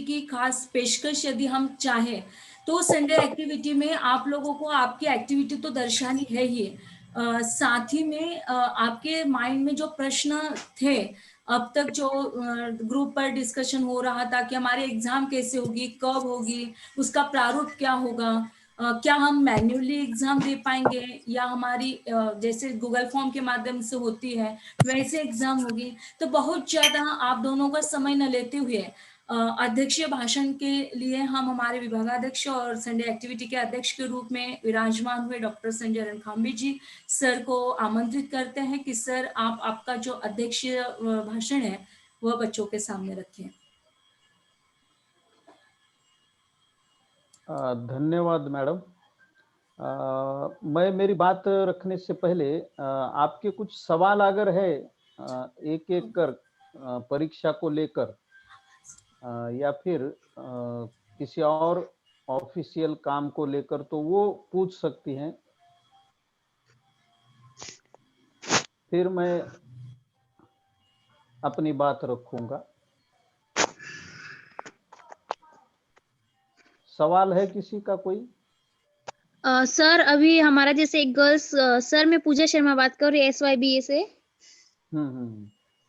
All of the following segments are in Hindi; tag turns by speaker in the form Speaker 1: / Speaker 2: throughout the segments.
Speaker 1: की खास पेशकश यदि हम चाहें तो संडे एक्टिविटी में आप लोगों को आपकी एक्टिविटी तो दर्शानी है ही। साथ ही में आपके माइंड में जो प्रश्न थे अब तक जो ग्रुप पर डिस्कशन हो रहा था कि हमारे एग्जाम कैसे होगी, कब होगी, उसका प्रारूप क्या होगा, क्या हम मैन्युअली एग्जाम दे पाएंगे या हमारी जैसे गूगल फॉर्म के माध्यम से होती है वैसे एग्जाम होगी। तो बहुत ज्यादा आप दोनों का समय न लेते हुए अध्यक्षीय भाषण के लिए हम हमारे विभागाध्यक्ष और संडे एक्टिविटी के अध्यक्ष के रूप में विराजमान हुए डॉक्टर संजय रणखांबे जी सर को आमंत्रित करते हैं कि सर आप आपका जो अध्यक्षीय भाषण है वह बच्चों के सामने रखें।
Speaker 2: धन्यवाद मैडम। मैं मेरी बात रखने से पहले आपके कुछ सवाल अगर है एक एक कर परीक्षा को लेकर या फिर किसी और ऑफिशियल काम को लेकर तो वो पूछ सकती हैं, फिर मैं अपनी बात रखूंगा। सवाल है किसी का कोई?
Speaker 3: सर अभी हमारा जैसे एक गर्ल्स, सर मैं पूजा शर्मा बात कर रही हूँ SYBA से।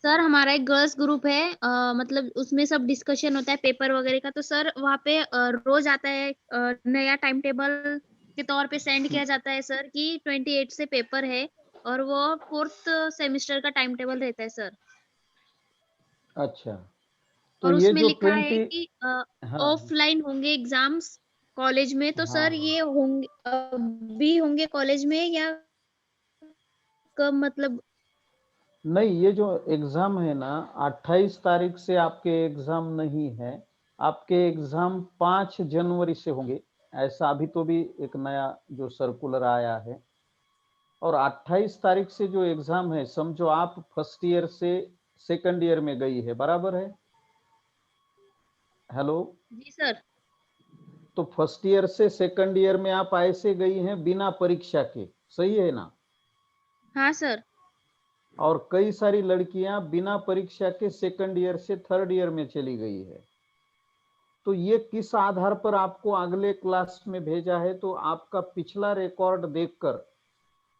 Speaker 3: सर हमारा एक गर्ल्स ग्रुप है, मतलब उसमें सब डिस्कशन होता है पेपर वगैरह का। तो सर वहाँ पे रोज आता है, नया टाइम टेबल के तौर पे सेंड किया जाता है सर कि 28 से पेपर है और वो 4th सेमेस्टर का टाइम टेबल रहता है सर।
Speaker 2: अच्छा, तो
Speaker 3: और
Speaker 2: ये
Speaker 3: उसमें
Speaker 2: जो
Speaker 3: लिखा है
Speaker 2: 20
Speaker 3: कि
Speaker 2: हाँ
Speaker 3: ऑफलाइन होंगे एग्जाम्स कॉलेज में। तो
Speaker 2: हाँ
Speaker 3: सर ये होंगे, भी होंगे कॉलेज में या कब, मतलब?
Speaker 2: नहीं, ये जो एग्जाम है ना 28 तारीख से आपके एग्जाम नहीं है, आपके एग्जाम 5 जनवरी से होंगे। ऐसा अभी तो भी एक नया जो सर्कुलर आया है। और 28 तारीख से जो एग्जाम है, समझो आप फर्स्ट ईयर से सेकंड ईयर में गई है, बराबर है? हेलो।
Speaker 3: जी सर।
Speaker 2: तो फर्स्ट ईयर से सेकंड ईयर में आप ऐसे गई हैं बिना परीक्षा के, सही है ना?
Speaker 3: हाँ सर।
Speaker 2: और कई सारी लड़कियां बिना परीक्षा के सेकंड ईयर से थर्ड ईयर में चली गई है। तो ये किस आधार पर आपको अगले क्लास में भेजा है? तो आपका पिछला रिकॉर्ड देखकर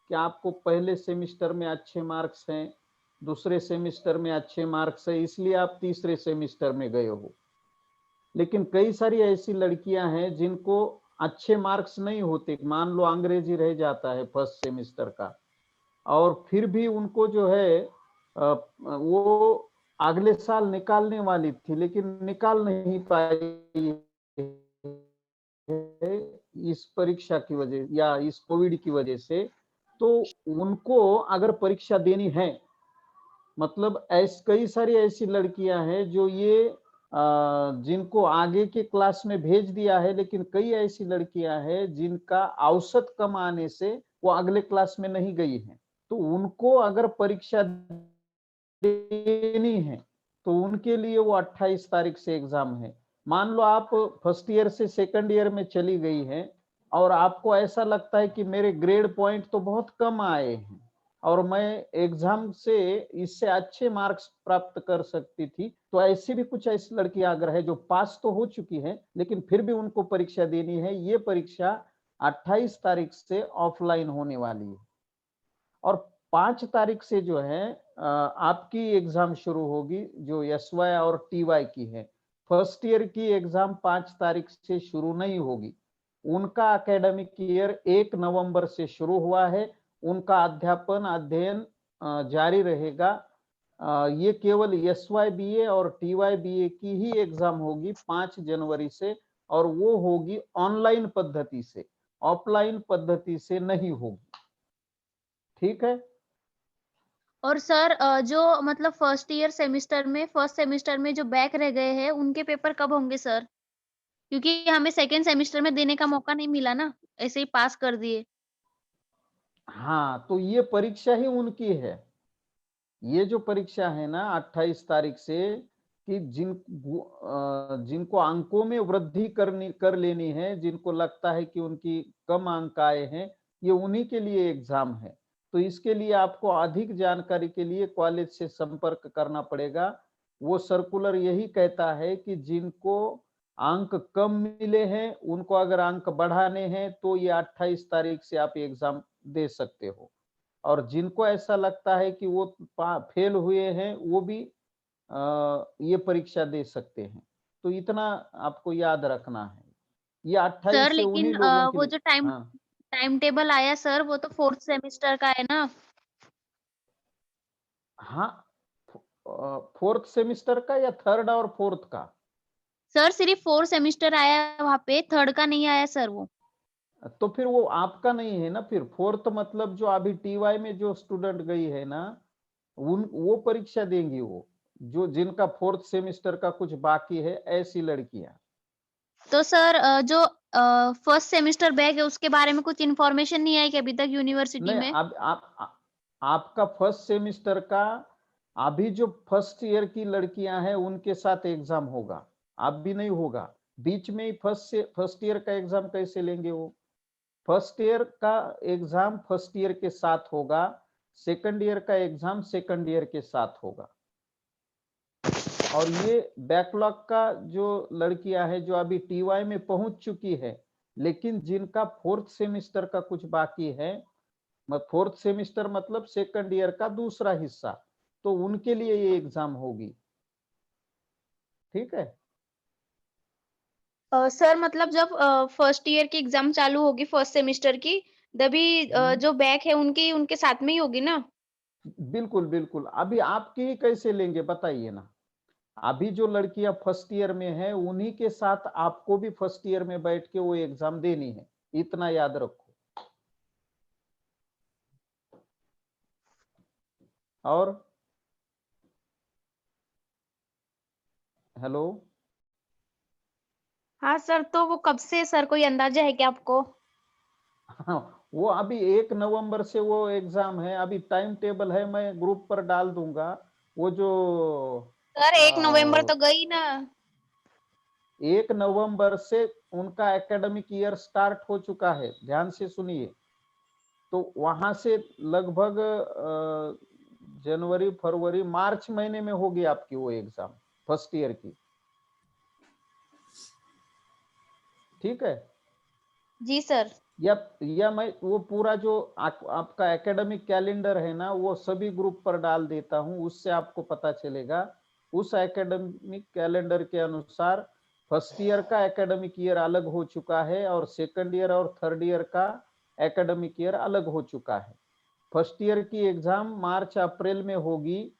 Speaker 2: कि आपको पहले सेमेस्टर में अच्छे मार्क्स हैं, दूसरे सेमेस्टर में अच्छे मार्क्स है, इसलिए आप तीसरे सेमेस्टर में गए हो। लेकिन कई सारी ऐसी लड़कियां हैं जिनको अच्छे मार्क्स नहीं होते, मान लो अंग्रेजी रह जाता है फर्स्ट सेमेस्टर का, और फिर भी उनको जो है वो अगले साल निकालने वाली थी लेकिन निकाल नहीं पाई इस परीक्षा की वजह या इस कोविड की वजह से। तो उनको अगर परीक्षा देनी है, मतलब कई सारी ऐसी लड़कियां हैं जो ये जिनको आगे के क्लास में भेज दिया है, लेकिन कई ऐसी लड़कियां हैं जिनका औसत कम आने से वो अगले क्लास में नहीं गई हैं। तो उनको अगर परीक्षा देनी है तो उनके लिए वो 28 तारीख से एग्जाम है। मान लो आप फर्स्ट ईयर से सेकंड ईयर में चली गई हैं और आपको ऐसा लगता है कि मेरे ग्रेड पॉइंट तो बहुत कम आए हैं और मैं एग्जाम से इससे अच्छे मार्क्स प्राप्त कर सकती थी, तो ऐसी भी कुछ ऐसी लड़कियां अगर है जो पास तो हो चुकी हैं लेकिन फिर भी उनको परीक्षा देनी है, ये परीक्षा 28 तारीख से ऑफलाइन होने वाली है। और 5 तारीख से जो है आपकी एग्जाम शुरू होगी जो SY और TY की है। फर्स्ट ईयर की एग्जाम 5 तारीख से शुरू नहीं होगी। उनका एकेडमिक ईयर 1 नवंबर से शुरू हुआ है। उनका अध्यापन अध्ययन जारी रहेगा। ये केवल SYBA और TYBA की ही एग्जाम होगी 5 जनवरी से, और वो होगी ऑनलाइन पद्धति से, ऑफलाइन पद्धति से नहीं होगी। ठीक है?
Speaker 3: और सर जो मतलब फर्स्ट सेमेस्टर में जो बैक रह गए हैं उनके पेपर कब होंगे सर? क्योंकि हमें सेकंड सेमेस्टर में देने का मौका नहीं मिला ना, ऐसे ही पास कर दिए।
Speaker 2: हाँ, तो ये परीक्षा ही उनकी है। ये जो परीक्षा है ना 28 तारीख से, कि जिनको अंकों में वृद्धि कर लेनी है, जिनको लगता है कि उनकी कम अंक आए हैं, ये उन्हीं के लिए एग्जाम है। तो इसके लिए आपको अधिक जानकारी के लिए कॉलेज से संपर्क करना पड़ेगा। वो सर्कुलर यही कहता है कि जिनको अंक कम मिले हैं उनको अगर अंक बढ़ाने हैं तो ये 28 तारीख से आप एग्जाम दे सकते हो, और जिनको ऐसा लगता है कि वो फेल हुए हैं वो भी ये परीक्षा दे सकते हैं। तो इतना आपको याद रखना है। ये
Speaker 3: सर
Speaker 2: 28 से
Speaker 3: लेकिन
Speaker 2: उन्हीं लोगों के
Speaker 3: वो
Speaker 2: लिए।
Speaker 3: जो टाइम
Speaker 2: हाँ
Speaker 3: टाइम टेबल आया सर, वो तो 4th सेमेस्टर का है ना?
Speaker 2: हाँ, 4th सेमिस्टर का या 3rd और 4th का?
Speaker 3: सर सिर्फ 4 सेमेस्टर आया है वहाँ पे, 3rd का नहीं आया सर वो।
Speaker 2: तो फिर वो आपका नहीं है ना, फिर 4th मतलब जो अभी टीवाई में जो स्टूडेंट गई है ना, उन वो परीक्षा देंगी, वो जो जिनका 4th सेमिस्टर का कुछ बाकी है, ऐसी लड़कियां।
Speaker 3: तो सर जो फर्स्ट सेमेस्टर बैक है उसके बारे में कुछ इन्फॉर्मेशन नहीं आई क्या अभी तक यूनिवर्सिटी
Speaker 2: नहीं,
Speaker 3: में?
Speaker 2: अब आपका फर्स्ट सेमिस्टर का अभी जो फर्स्ट ईयर की लड़कियां हैं उनके साथ एग्जाम होगा, अभी नहीं होगा। बीच में ही फर्स्ट ईयर का एग्जाम कैसे लेंगे वो? फर्स्ट ईयर का एग्जाम फर्स्ट ईयर के साथ होगा, सेकंड ईयर का एग्जाम सेकंड ईयर के साथ होगा। और ये बैकलॉग का जो लड़कियां हैं जो अभी टीवाई में पहुंच चुकी है, लेकिन जिनका 4th सेमिस्टर का कुछ बाकी है, 4th सेमिस्टर मतलब सेकंड ईयर का दूसरा हिस्सा, तो उनके लिए ये एग्जाम होगी। ठीक है।
Speaker 3: सर मतलब जब फर्स्ट ईयर की एग्जाम चालू होगी फर्स्ट सेमेस्टर की, तभी जो बैक है उनकी उनके साथ में ही होगी ना?
Speaker 2: बिल्कुल बिल्कुल, अभी आपकी कैसे लेंगे बताइए ना। अभी जो लड़कियां फर्स्ट ईयर में है उन्हीं के साथ आपको भी फर्स्ट ईयर में बैठ के वो एग्जाम देनी है, इतना याद रखो। और हेलो,
Speaker 3: हाँ सर, तो वो कब से सर, कोई अंदाजा है क्या आपको?
Speaker 2: हाँ, वो अभी 1 नवंबर से वो एग्जाम है, अभी टाइम टेबल है, मैं ग्रुप पर डाल दूंगा। वो जो
Speaker 3: सर 1 नवंबर तो गई ना।
Speaker 2: 1 नवंबर से उनका एकेडमिक ईयर स्टार्ट हो चुका है, ध्यान से सुनिए। तो वहां से लगभग जनवरी फरवरी मार्च महीने में होगी आपकी वो एग्जाम फर्स्ट ईयर की। ठीक है।
Speaker 3: जी सर।
Speaker 2: या मैं वो पूरा जो आपका एकेडमिक कैलेंडर है ना, वो सभी ग्रुप पर डाल देता हूं, उससे आपको पता चलेगा। उस एकेडमिक कैलेंडर के अनुसार फर्स्ट ईयर का एकेडमिक ईयर अलग हो चुका है और सेकंड ईयर और थर्ड ईयर का एकेडमिक ईयर अलग हो चुका है। फर्स्ट ईयर की एग्जाम मार्च अप्रैल में होगी,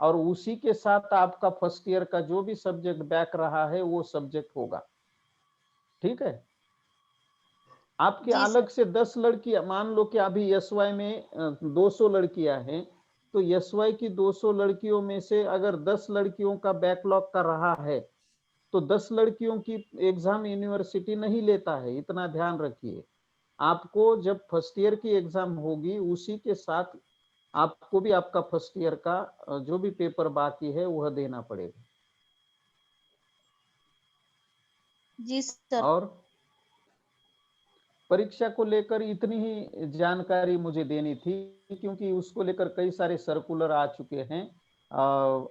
Speaker 2: और उसी के साथ आपका फर्स्ट ईयर का जो भी सब्जेक्ट बैक रहा है वो सब्जेक्ट होगा। ठीक है। आपके
Speaker 3: जी
Speaker 2: अलग
Speaker 3: सर।
Speaker 2: से 10 लड़कियां, मान लो कि अभी एसवाई में 200 लड़कियां हैं, तो एसवाई की 200 लड़कियों में से अगर 10 लड़कियों का बैकलॉग का रहा है, तो 10 लड़कियों की एग्जाम यूनिवर्सिटी नहीं लेता है, इतना ध्यान रखिए। आपको जब फर्स्ट ईयर की एग्जाम होगी उसी के साथ आपको भी आपका फर्स्ट ईयर का जो भी पेपर बाकी है वह देना पड़ेगा।
Speaker 3: जी सर।
Speaker 2: और परीक्षा को लेकर इतनी ही जानकारी मुझे देनी थी, क्योंकि उसको लेकर कई सारे सर्कुलर आ चुके हैं।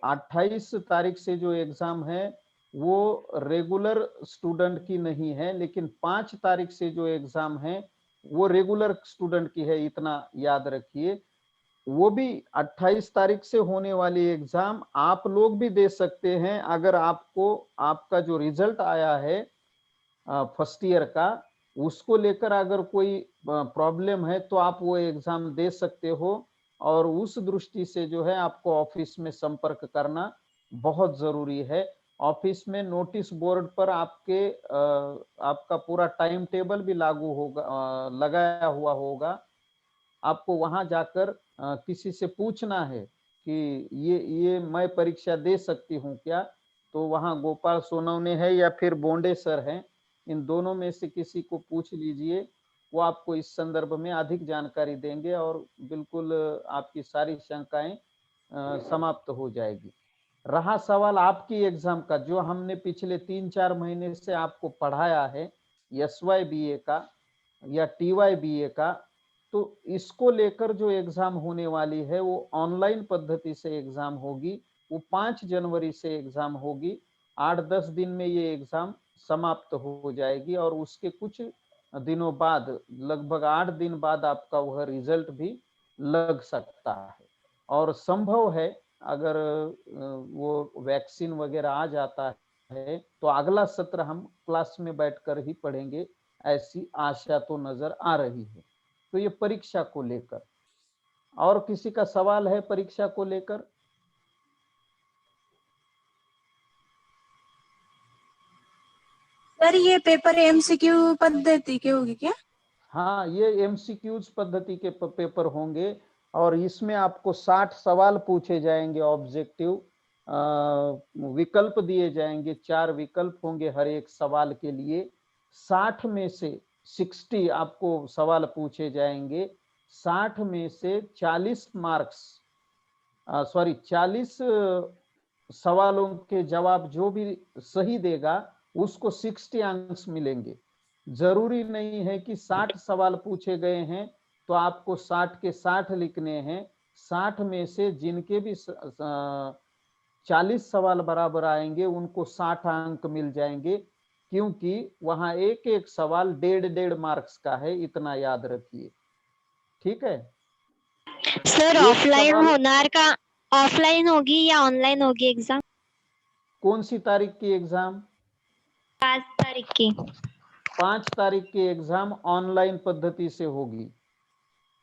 Speaker 2: 28 तारीख से जो एग्जाम है वो रेगुलर स्टूडेंट की नहीं है, लेकिन 5 तारीख से जो एग्जाम है वो रेगुलर स्टूडेंट की है, इतना याद रखिए। वो भी 28 तारीख से होने वाली एग्जाम आप लोग भी दे सकते हैं, अगर आपको आपका जो रिजल्ट आया है फर्स्ट ईयर का, उसको लेकर अगर कोई प्रॉब्लम है तो आप वो एग्जाम दे सकते हो। और उस दृष्टि से जो है आपको ऑफिस में संपर्क करना बहुत जरूरी है। ऑफिस में नोटिस बोर्ड पर आपका पूरा टाइम टेबल भी लागू होगा, लगाया हुआ होगा। आपको वहां जाकर किसी से पूछना है कि ये मैं परीक्षा दे सकती हूँ क्या, तो वहां गोपाल सोनवने है या फिर बोंडे सर हैं, इन दोनों में से किसी को पूछ लीजिए, वो आपको इस संदर्भ में अधिक जानकारी देंगे और बिल्कुल आपकी सारी शंकाएं समाप्त हो जाएगी। रहा सवाल आपकी एग्जाम का, जो हमने पिछले 3-4 महीने से आपको पढ़ाया है SYBA का या TYBA का, तो इसको लेकर जो एग्जाम होने वाली है वो ऑनलाइन पद्धति से एग्जाम होगी। वो 5 जनवरी से एग्जाम होगी। 8-10 दिन में ये एग्जाम समाप्त हो जाएगी और उसके कुछ दिनों बाद, लगभग 8 दिन बाद आपका वह रिजल्ट भी लग सकता है। और संभव है अगर वो वैक्सीन वगैरह आ जाता है तो अगला सत्र हम क्लास में बैठकर ही पढ़ेंगे, ऐसी आशा तो नजर आ रही है। तो ये परीक्षा को लेकर। और किसी का सवाल है परीक्षा को लेकर?
Speaker 4: सर ये पेपर एमसीक्यू पद्धति के होगी क्या?
Speaker 2: हाँ, ये एमसीक्यूज पद्धति के पेपर होंगे और इसमें आपको 60 सवाल पूछे जाएंगे ऑब्जेक्टिव। विकल्प दिए जाएंगे, 4 विकल्प होंगे हर एक सवाल के लिए। 60 में से 60 आपको सवाल पूछे जाएंगे। 60 में से 40 मार्क्स, 40 सवालों के जवाब जो भी सही देगा उसको 60 अंक मिलेंगे। जरूरी नहीं है कि 60 सवाल पूछे गए हैं तो आपको 60 के 60 लिखने हैं। 60 में से जिनके भी 40 सवाल बराबर आएंगे उनको 60 अंक मिल जाएंगे, क्योंकि वहां एक एक सवाल 1.5 मार्क्स का है, इतना याद रखिए। ठीक है
Speaker 5: सर ऑफलाइन होणार का? ऑफलाइन होगी या ऑनलाइन होगी एग्जाम?
Speaker 2: कौन सी तारीख की एग्जाम?
Speaker 5: 5 तारीख की।
Speaker 2: 5 तारीख की एग्जाम ऑनलाइन पद्धति से होगी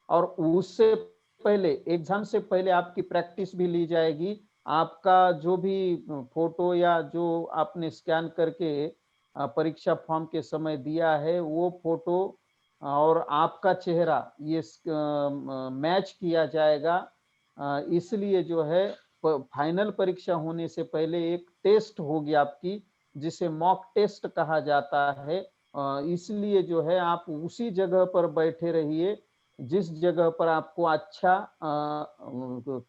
Speaker 2: और उससे पहले, एग्जाम से पहले आपकी प्रैक्टिस भी ली जाएगी। आपका जो भी फोटो या जो आपने स्कैन करके परीक्षा फॉर्म के समय दिया है वो फोटो और आपका चेहरा ये मैच किया जाएगा। इसलिए जो है फाइनल परीक्षा होने से पहले एक टेस्ट होगी आपकी, जिसे मॉक टेस्ट कहा जाता है। इसलिए जो है आप उसी जगह पर बैठे रहिए जिस जगह पर आपको अच्छा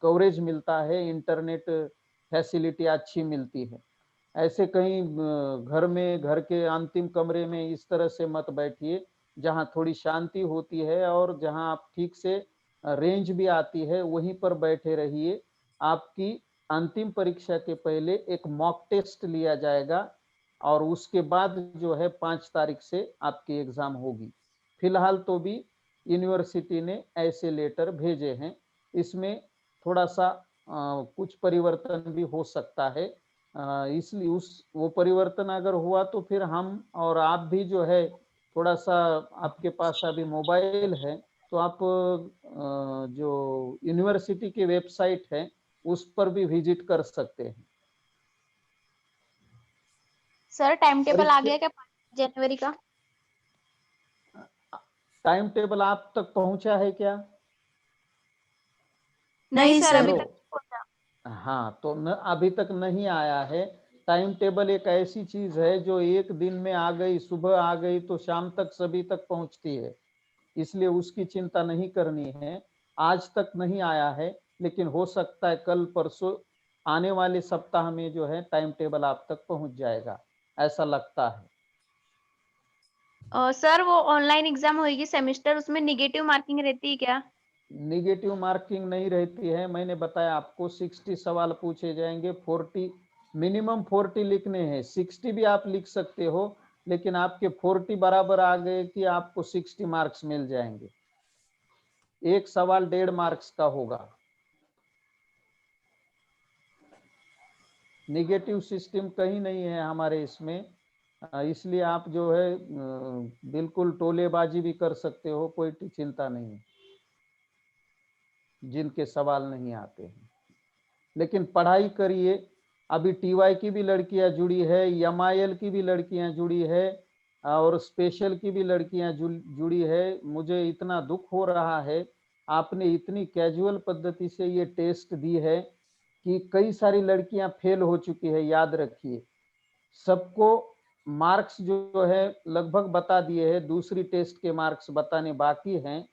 Speaker 2: कवरेज मिलता है, इंटरनेट फैसिलिटी अच्छी मिलती है। ऐसे कहीं घर के अंतिम कमरे में इस तरह से मत बैठिए, जहां थोड़ी शांति होती है और जहां आप ठीक से रेंज भी आती है, वहीं पर बैठे रहिए। आपकी अंतिम परीक्षा के पहले एक मॉक टेस्ट लिया जाएगा और उसके बाद जो है 5 तारीख से आपकी एग्जाम होगी। फिलहाल तो भी यूनिवर्सिटी ने ऐसे लेटर भेजे हैं, इसमें थोड़ा सा कुछ परिवर्तन भी हो सकता है। इसलिए वो परिवर्तन अगर हुआ तो फिर हम और आप भी जो है थोड़ा सा, आपके पास अभी मोबाइल है तो आप जो यूनिवर्सिटी की वेबसाइट है उस पर भी विजिट कर सकते हैं।
Speaker 3: सर टाइम टेबल आ गया क्या 5 जनवरी का?
Speaker 2: टाइम टेबल आप तक पहुंचा है क्या?
Speaker 4: नहीं
Speaker 3: सर
Speaker 4: सर।
Speaker 3: अभी तक नहीं पहुंचा।
Speaker 2: हाँ, तो अभी तक नहीं आया है। टाइम टेबल एक ऐसी चीज है जो एक दिन में आ गई, सुबह आ गई तो शाम तक सभी तक पहुंचती है, इसलिए उसकी चिंता नहीं करनी है। आज तक नहीं आया है, लेकिन हो सकता है कल परसों आने वाले सप्ताह में जो है टाइम टेबल आप तक पहुंच जाएगा, ऐसा लगता है।
Speaker 3: सर वो ऑनलाइन एग्जाम होगी सेमेस्टर, उसमें निगेटिव मार्किंग रहती है क्या?
Speaker 2: निगेटिव मार्किंग नहीं रहती है। मैंने बताया आपको 60 सवाल पूछे जाएंगे, 40 मिनिमम 40 लिखने हैं। 60 भी आप लिख सकते हो, लेकिन आपके 40 बराबर आ गए कि आपको 60 मार्क्स मिल जाएंगे। एक सवाल 1.5 मार्क्स का होगा। निगेटिव सिस्टम कहीं नहीं है हमारे इसमें, इसलिए आप जो है बिल्कुल टोलेबाजी भी कर सकते हो, कोई चिंता नहीं है जिनके सवाल नहीं आते हैं। लेकिन पढ़ाई करिए। अभी टीवाई की भी लड़कियां जुड़ी है, एमआईएल की भी लड़कियां जुड़ी है और स्पेशल की भी लड़कियां जुड़ी है। मुझे इतना दुख हो रहा है, आपने इतनी कैजुअल पद्धति से ये टेस्ट दी है कि कई सारी लड़कियां फेल हो चुकी है। याद रखिए, सबको मार्क्स जो है लगभग बता दिए हैं, दूसरी टेस्ट के मार्क्स बताने बाकी हैं,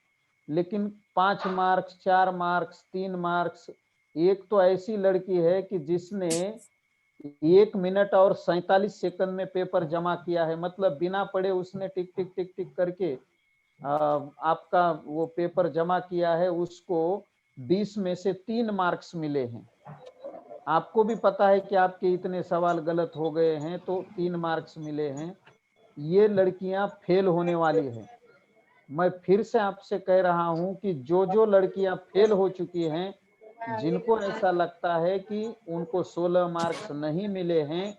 Speaker 2: लेकिन 5 मार्क्स, 4 मार्क्स, 3 मार्क्स। एक तो ऐसी लड़की है कि जिसने 1 मिनट और 47 सेकंड में पेपर जमा किया है, मतलब बिना पढ़े उसने टिक टिक टिक टिक करके आपका वो पेपर जमा किया है। उसको 20 में से 3 मार्क्स मिले हैं। आपको भी पता है कि आपके इतने सवाल गलत हो गए हैं तो 3 मार्क्स मिले हैं। ये लड़कियां फेल होने वाली हैं। मैं फिर से आपसे कह रहा हूं कि जो लड़कियां फेल हो चुकी हैं, जिनको ऐसा लगता है कि उनको 16 मार्क्स नहीं मिले हैं,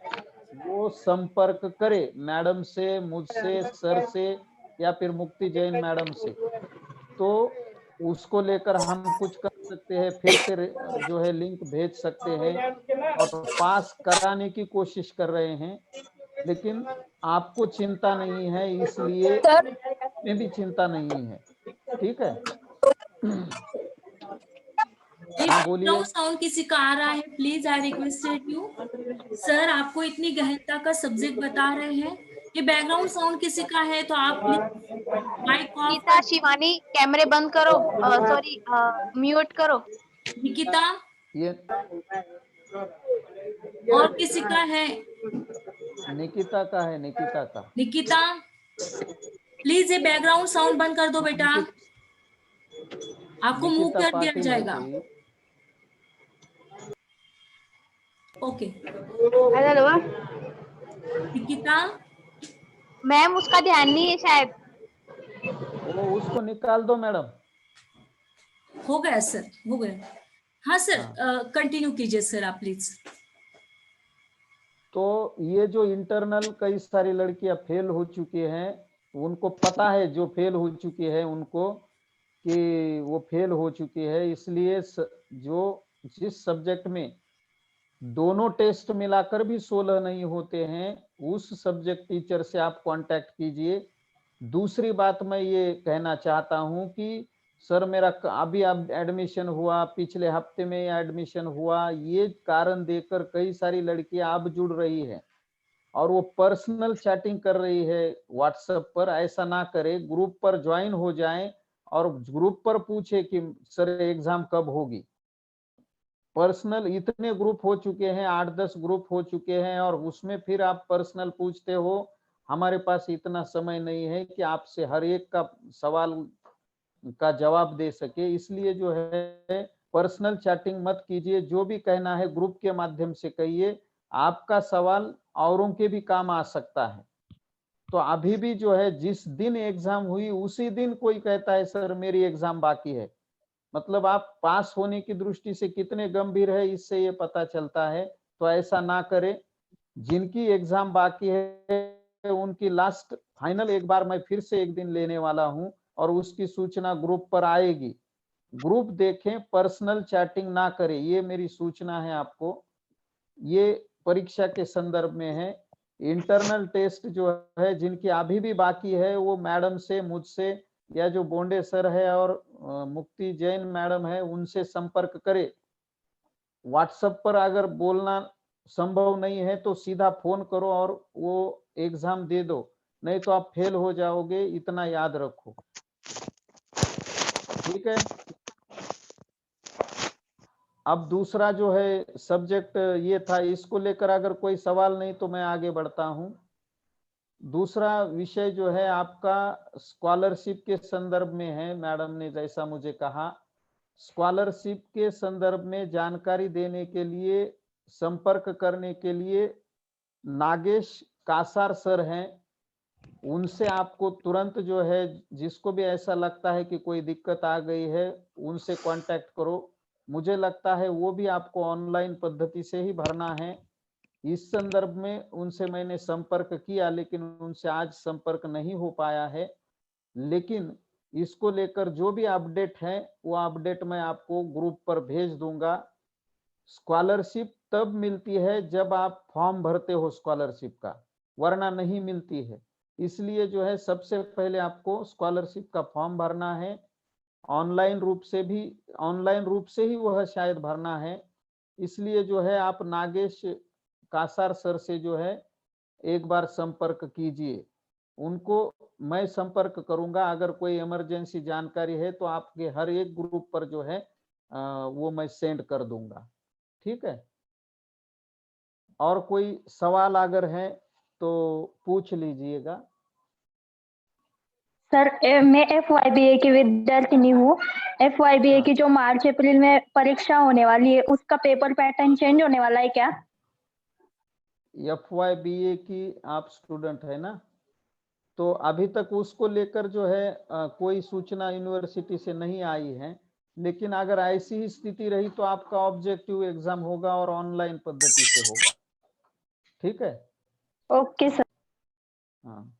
Speaker 2: वो संपर्क करे मैडम से, मुझसे, सर से या फिर मुक्ति जैन मैडम से। तो उसको लेकर हम कुछ कर सकते हैं, फिर से जो है लिंक भेज सकते हैं और पास कराने की कोशिश कर रहे हैं। लेकिन आपको चिंता नहीं है, इसलिए में भी चिंता नहीं है। ठीक है। हाँ बोलिए।
Speaker 1: बैकग्राउंड साउंड किसी का आ रहा है, please I requested you. Sir आपको इतनी गहनता का सब्जेक्ट बता रहे हैं, ये बैकग्राउंड साउंड किसी का है तो आप please mic off
Speaker 3: Gita, Shivani, कैमरे बंद करो, सॉरी म्यूट करो।
Speaker 1: निकिता,
Speaker 2: ये
Speaker 1: और किसी का है?
Speaker 2: निकिता का है, निकिता का।
Speaker 1: निकिता प्लीज ये बैकग्राउंड साउंड बंद कर दो बेटा, आपको मूव
Speaker 2: निकिता
Speaker 1: कर दिया
Speaker 2: पाटिल है
Speaker 1: जाएगा।
Speaker 2: कोई।
Speaker 1: ओके
Speaker 3: हेलो
Speaker 1: निकिता,
Speaker 3: मैम, उसका ध्यान नहीं है शायद।
Speaker 2: वो उसको निकाल दो मैडम।
Speaker 1: हो गया सर, हो गया। हाँ सर,
Speaker 2: हाँ।
Speaker 1: कंटिन्यू कीजिए सर आप प्लीज।
Speaker 2: तो ये जो इंटरनल कई सारी लड़कियां फेल हो चुकी हैं, उनको पता है, जो फेल हो चुकी है उनको कि वो फेल हो चुकी है, इसलिए जो जिस सब्जेक्ट में दोनों टेस्ट मिलाकर भी 16 नहीं होते हैं, उस सब्जेक्ट टीचर से आप कांटेक्ट कीजिए। दूसरी बात मैं ये कहना चाहता हूं कि सर मेरा अभी अब एडमिशन हुआ, पिछले हफ्ते में एडमिशन हुआ, ये कारण देकर कई सारी लड़कियां अब जुड़ रही है और वो पर्सनल चैटिंग कर रही है व्हाट्सएप पर। ऐसा ना करे, ग्रुप पर ज्वाइन हो जाएं और ग्रुप पर पूछे कि सर एग्जाम कब होगी। पर्सनल इतने ग्रुप हो चुके हैं, 8-10 ग्रुप हो चुके हैं और उसमें फिर आप पर्सनल पूछते हो। हमारे पास इतना समय नहीं है कि आपसे हर एक का सवाल का जवाब दे सके, इसलिए जो है पर्सनल चैटिंग मत कीजिए। जो भी कहना है ग्रुप के माध्यम से कहिए, आपका सवाल औरों के भी काम आ सकता है। तो अभी भी जो है जिस दिन एग्जाम हुई उसी दिन कोई कहता है सर मेरी एग्जाम बाकी है, मतलब आप पास होने की दृष्टि से कितने गंभीर है इससे ये पता चलता है। तो ऐसा ना करें। जिनकी एग्जाम बाकी है उनकी लास्ट फाइनल एक बार मैं फिर से एक दिन लेने वाला हूं और उसकी सूचना ग्रुप पर आएगी। ग्रुप देखें, पर्सनल चैटिंग ना करें, ये मेरी सूचना है आपको। ये परीक्षा के संदर्भ में है। इंटरनल टेस्ट जो है जिनकी अभी भी बाकी है, वो मैडम से, मुझसे या जो बोंडे सर है और मुक्ति जैन मैडम है उनसे संपर्क करे। व्हाट्सएप पर अगर बोलना संभव नहीं है तो सीधा फोन करो और वो एग्जाम दे दो, नहीं तो आप फेल हो जाओगे, इतना याद रखो। ठीक है। अब दूसरा जो है सब्जेक्ट ये था, इसको लेकर अगर कोई सवाल नहीं तो मैं आगे बढ़ता हूं। दूसरा विषय जो है आपका स्कॉलरशिप के संदर्भ में है। मैडम ने जैसा मुझे कहा, स्कॉलरशिप के संदर्भ में जानकारी देने के लिए, संपर्क करने के लिए नागेश कासार सर हैं, उनसे आपको तुरंत जो है, जिसको भी ऐसा लगता है कि कोई दिक्कत आ गई है, उनसे कांटेक्ट करो। मुझे लगता है वो भी आपको ऑनलाइन पद्धति से ही भरना है। इस संदर्भ में उनसे मैंने संपर्क किया लेकिन उनसे आज संपर्क नहीं हो पाया है। लेकिन इसको लेकर जो भी अपडेट है वो अपडेट मैं आपको ग्रुप पर भेज दूंगा। स्कॉलरशिप तब मिलती है जब आप फॉर्म भरते हो स्कॉलरशिप का, वरना नहीं मिलती है। इसलिए जो है सबसे पहले आपको स्कॉलरशिप का फॉर्म भरना है। ऑनलाइन रूप से भी, ऑनलाइन रूप से ही वह शायद भरना है। इसलिए जो है आप नागेश कासार सर से जो है एक बार संपर्क कीजिए। उनको मैं संपर्क करूंगा, अगर कोई इमरजेंसी जानकारी है तो आपके हर एक ग्रुप पर जो है वो मैं सेंड कर दूंगा। ठीक है। और कोई सवाल अगर है तो पूछ लीजिएगा।
Speaker 6: सर मैं FYBA की विद्यार्थिनी हूँ। FYBA की जो मार्च अप्रैल में परीक्षा होने वाली है उसका पेपर पैटर्न चेंज होने वाला है क्या?
Speaker 2: FYBA की आप स्टूडेंट है ना, तो अभी तक उसको लेकर जो है कोई सूचना यूनिवर्सिटी से नहीं आई है, लेकिन अगर ऐसी ही स्थिति रही तो आपका ऑब्जेक्टिव एग्जाम होगा और ऑनलाइन पद्धति से होगा। ठीक है,
Speaker 6: ओके सर।
Speaker 2: हाँ।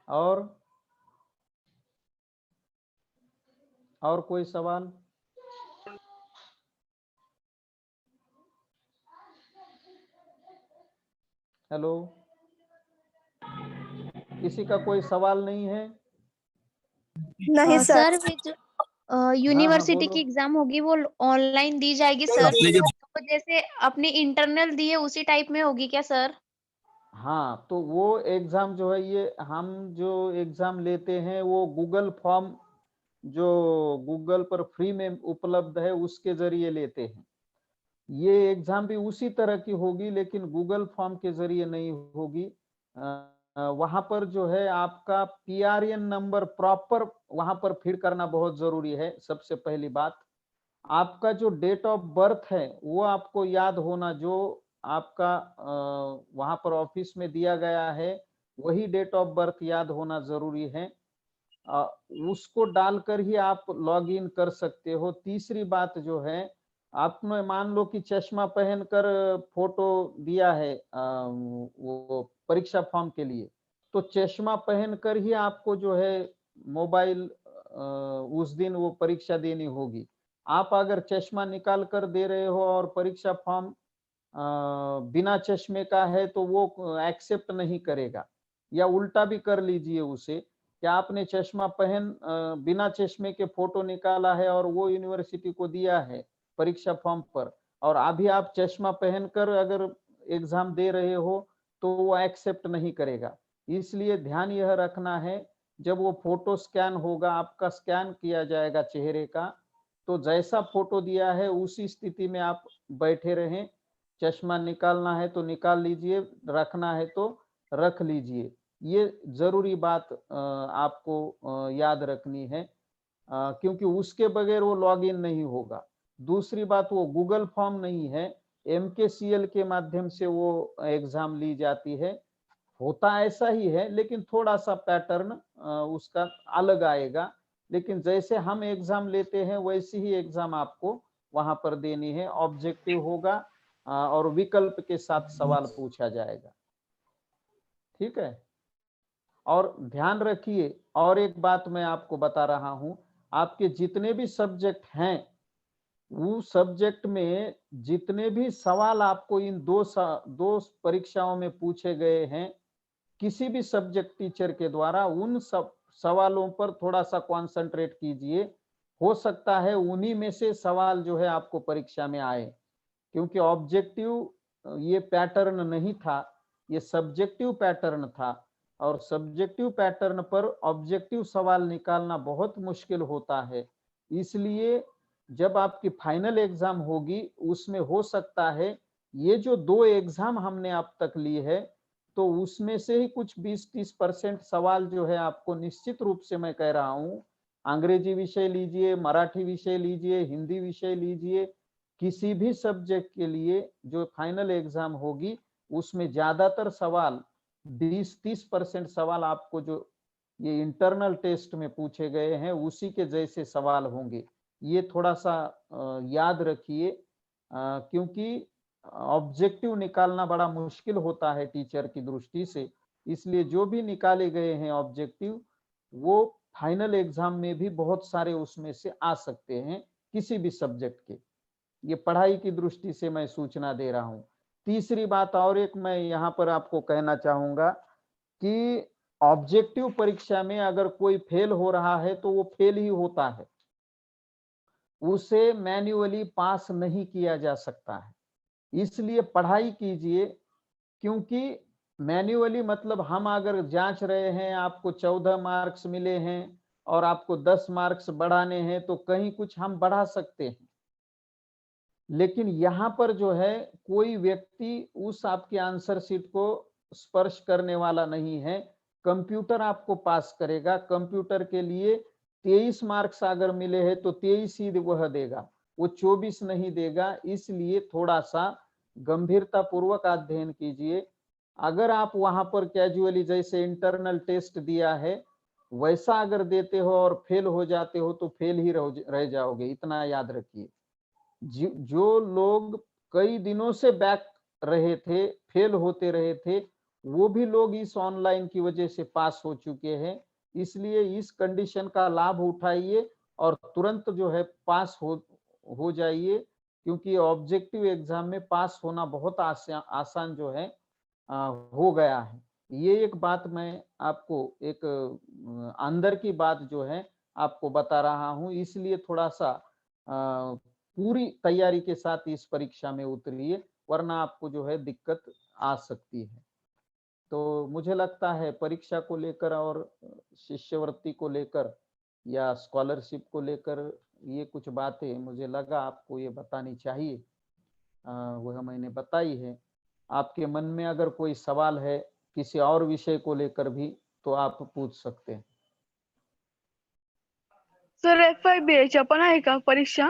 Speaker 2: और कोई सवाल? हेलो, किसी का कोई सवाल नहीं है?
Speaker 4: नहीं सर।
Speaker 3: सर जो यूनिवर्सिटी
Speaker 2: बोलो।
Speaker 3: की एग्जाम होगी वो ऑनलाइन दी जाएगी सर, तो जैसे अपनी इंटरनल दी है उसी टाइप में होगी क्या सर?
Speaker 2: हाँ, तो वो एग्जाम जो है, ये हम जो एग्जाम लेते हैं वो गूगल फॉर्म जो गूगल पर फ्री में उपलब्ध है उसके जरिए लेते हैं। ये एग्जाम भी उसी तरह की होगी, लेकिन गूगल फॉर्म के जरिए नहीं होगी। वहां पर जो है आपका PRN नंबर प्रॉपर वहां पर फीड करना बहुत जरूरी है। सबसे पहली बात, आपका जो डेट ऑफ बर्थ है वो आपको याद होना, जो आपका वहां पर ऑफिस में दिया गया है वही डेट ऑफ बर्थ याद होना जरूरी है। उसको डालकर ही आप लॉग इन कर सकते हो। तीसरी बात जो है, आपने मान लो कि चश्मा पहनकर फोटो दिया है वो परीक्षा फॉर्म के लिए, तो चश्मा पहनकर ही आपको जो है मोबाइल उस दिन वो परीक्षा देनी होगी। आप अगर चश्मा निकाल कर दे रहे हो और परीक्षा फॉर्म बिना चश्मे का है तो वो एक्सेप्ट नहीं करेगा। या उल्टा भी कर लीजिए उसे, कि आपने चश्मा पहन बिना चश्मे के फोटो निकाला है और वो यूनिवर्सिटी को दिया है परीक्षा फॉर्म पर, और अभी आप चश्मा पहनकर अगर एग्जाम दे रहे हो तो वो एक्सेप्ट नहीं करेगा। इसलिए ध्यान यह रखना है, जब वो फोटो स्कैन होगा, आपका स्कैन किया जाएगा चेहरे का, तो जैसा फोटो दिया है उसी स्थिति में आप बैठे रहें। चश्मा निकालना है तो निकाल लीजिए, रखना है तो रख लीजिए। ये जरूरी बात आपको याद रखनी है, क्योंकि उसके बगैर वो लॉगिन नहीं होगा। दूसरी बात, वो गूगल फॉर्म नहीं है, MKCL के माध्यम से वो एग्जाम ली जाती है। होता ऐसा ही है, लेकिन थोड़ा सा पैटर्न उसका अलग आएगा। लेकिन जैसे हम एग्जाम लेते हैं वैसी ही एग्जाम आपको वहां पर देनी है। ऑब्जेक्टिव होगा और विकल्प के साथ सवाल पूछा जाएगा। ठीक है, और ध्यान रखिए, और एक बात मैं आपको बता रहा हूं, आपके जितने भी सब्जेक्ट हैं वो सब्जेक्ट में जितने भी सवाल आपको इन दो परीक्षाओं में पूछे गए हैं, किसी भी सब्जेक्ट टीचर के द्वारा उन सब सवालों पर थोड़ा सा कंसंट्रेट कीजिए। हो सकता है उन्हीं में से सवाल जो है आपको परीक्षा में आए, क्योंकि ऑब्जेक्टिव ये पैटर्न नहीं था, ये सब्जेक्टिव पैटर्न था, और सब्जेक्टिव पैटर्न पर ऑब्जेक्टिव सवाल निकालना बहुत मुश्किल होता है। इसलिए जब आपकी फाइनल एग्जाम होगी उसमें हो सकता है ये जो 2 एग्जाम हमने अब तक ली है, तो उसमें से ही कुछ 20-30% सवाल जो है आपको निश्चित रूप से, मैं कह रहा हूं, अंग्रेजी विषय लीजिए, मराठी विषय लीजिए, हिंदी विषय लीजिए, किसी भी सब्जेक्ट के लिए जो फाइनल एग्जाम होगी उसमें ज्यादातर सवाल 20-30% सवाल आपको जो ये इंटरनल टेस्ट में पूछे गए हैं उसी के जैसे सवाल होंगे। ये थोड़ा सा याद रखिए, क्योंकि ऑब्जेक्टिव निकालना बड़ा मुश्किल होता है टीचर की दृष्टि से। इसलिए जो भी निकाले गए हैं ऑब्जेक्टिव, वो फाइनल एग्जाम में भी बहुत सारे उसमें से आ सकते हैं किसी भी सब्जेक्ट के। ये पढ़ाई की दृष्टि से मैं सूचना दे रहा हूं। तीसरी बात और एक मैं यहाँ पर आपको कहना चाहूंगा कि ऑब्जेक्टिव परीक्षा में अगर कोई फेल हो रहा है तो वो फेल ही होता है, उसे मैन्युअली पास नहीं किया जा सकता है। इसलिए पढ़ाई कीजिए, क्योंकि मैन्युअली मतलब हम अगर जांच रहे हैं, आपको 14 मार्क्स मिले हैं और आपको 10 मार्क्स बढ़ाने हैं तो कहीं कुछ हम बढ़ा सकते हैं, लेकिन यहाँ पर जो है कोई व्यक्ति उस आपके आंसर शीट को स्पर्श करने वाला नहीं है। कंप्यूटर आपको पास करेगा। कंप्यूटर के लिए 23 मार्क्स अगर मिले हैं तो 23 ही वह देगा, वो 24 नहीं देगा। इसलिए थोड़ा सा गंभीरता पूर्वक अध्ययन कीजिए। अगर आप वहां पर कैजुअली जैसे इंटरनल टेस्ट दिया है वैसा अगर देते हो और फेल हो जाते हो तो फेल ही रह जाओगे, इतना याद रखिए। जो लोग कई दिनों से बैक रहे थे, फेल होते रहे थे, वो भी लोग इस ऑनलाइन की वजह से पास हो चुके हैं। इसलिए इस कंडीशन का लाभ उठाइए और तुरंत जो है पास हो जाइए, क्योंकि ऑब्जेक्टिव एग्जाम में पास होना बहुत आसान जो है हो गया है। ये एक बात मैं आपको एक अंदर की बात जो है आपको बता रहा हूँ, इसलिए थोड़ा सा पूरी तैयारी के साथ इस परीक्षा में उतरिए, वरना आपको जो है दिक्कत आ सकती है। तो मुझे लगता है परीक्षा को लेकर और शिष्यवृत्ति को लेकर या स्कॉलरशिप को लेकर ये कुछ बातें मुझे लगा आपको ये बतानी चाहिए, वह मैंने बताई है। आपके मन में अगर कोई सवाल है किसी और विषय को लेकर भी तो आप पूछ सकते हैं।
Speaker 4: सर FYBA पण आहे का परीक्षा?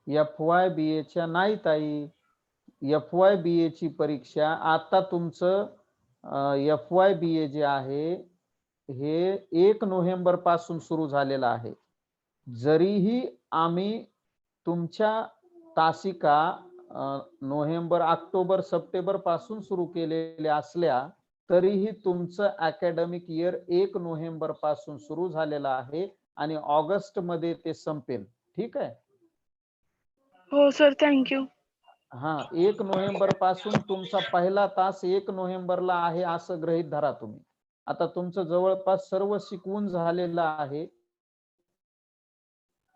Speaker 2: FYBA नाही ताई, FYBA ची परीक्षा आता तुमचं FYBA जे आहे हे 1 नोव्हेंबर पासून सुरू झालेलं आहे। जरीही आम्ही तुमच्या तासिका नोव्हेंबर, ऑक्टोबर, सप्टेंबर पासून सुरू केलेले असल्या तरीही तुमचं अकॅडमिक इयर 1 नोव्हेंबर पासून सुरू झालेलं आहे आणि ऑगस्ट मध्ये ते संपेल। ठीक आहे?
Speaker 4: हो सर, थँक्यू।
Speaker 2: हा, 1 नोव्हेंबर पासून तुमचा पहिला तास 1 नोव्हेंबरला आहे असं गृहीत धरा तुम्ही। आता तुमचं जवळपास सर्व शिकवून झालेलं आहे,